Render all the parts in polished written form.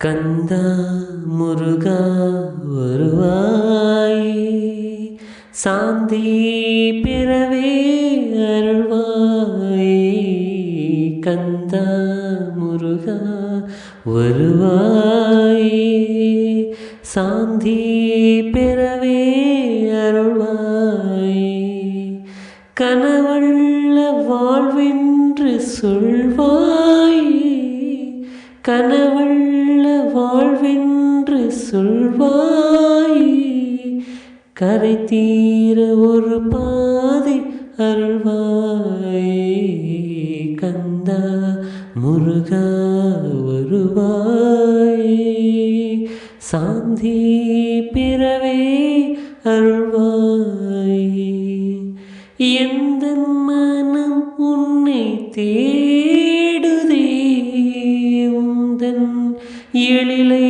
கந்தா முருகா வருவாயே, சாந்தி பிறவே அருள்வாயே. கந்தா முருகா வருவாயே, சாந்தி பிறவே அருள்வாயே. கனவள்ள வாழ்வென்று சொல்வாயே, கனவள்ள வாழ்வென்று சொல்வாயே. கரை தீர ஒரு பாதை அருள்வாயே. கந்தா முருகா வருவாயே, சாந்தி பிறவே அருள்வாயே. எந்த மனம் உன்னை தேடுதே, உந்தன் எழிலை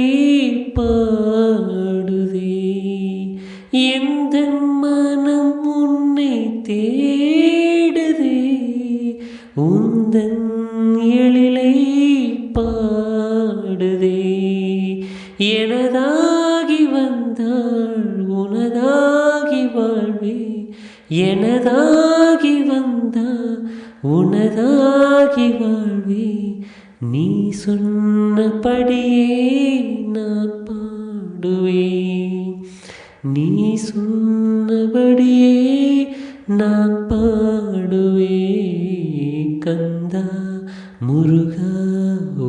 பாடுதே. எந்த மனம் உன்னை தேடுதே, உந்தன் எழிலை பாடுதே. எனதாகி வந்தாள் உனதாகி வாழ்வே, எனதாகி வந்தா உனதாகி வாழ்வே. நீ சொன்னபடியே நான் பாடுவேன், நீ சொன்னபடியே நான் பாடுவேன். கந்தா முருகா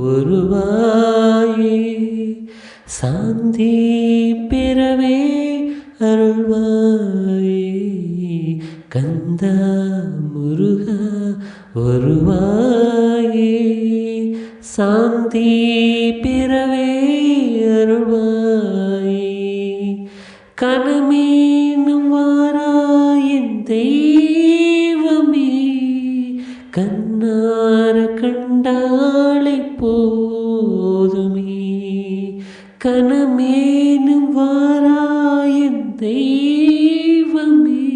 வருவாயே, சாந்தி பிறவே அருள்வாயே. கந்தா முருகா வருவாயே, சாந்தி பிறவே அருள்வாயே. கனமேனும் வாராயின் தெய்வமே, கண்ணார கண்டாளை போதுமே. கனமேனும் வாராயின் தெய்வமே,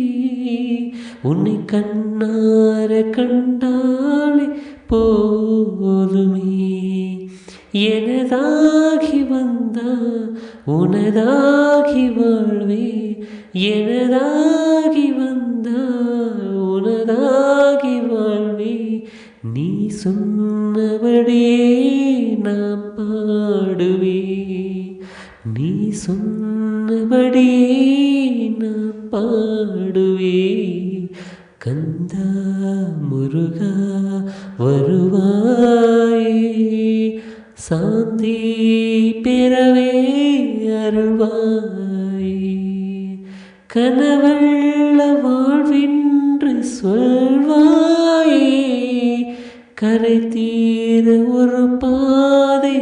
உன்னை கண்ணார கண்டாளை போதுமே. எனதாகி வந்தா உனதாகி வாழ்வே, எனதாகி வந்தா உனதாகி வாழ்வே. நீ சொன்னபடியே நான் பாடுவேன், நீ சொன்னபடியே நான் பாடுவேன். கந்தா முருகா வருவாயே, சாந்தி பிறவே அருள்வாயே. கனவள்ள வாழ்வென்று சொல்வாயே, கரை தீர ஒரு பாதை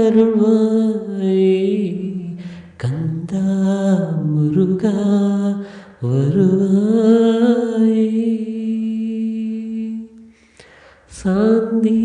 அருள்வாயே. கந்தா முருகா வருவாயே, சாந்தி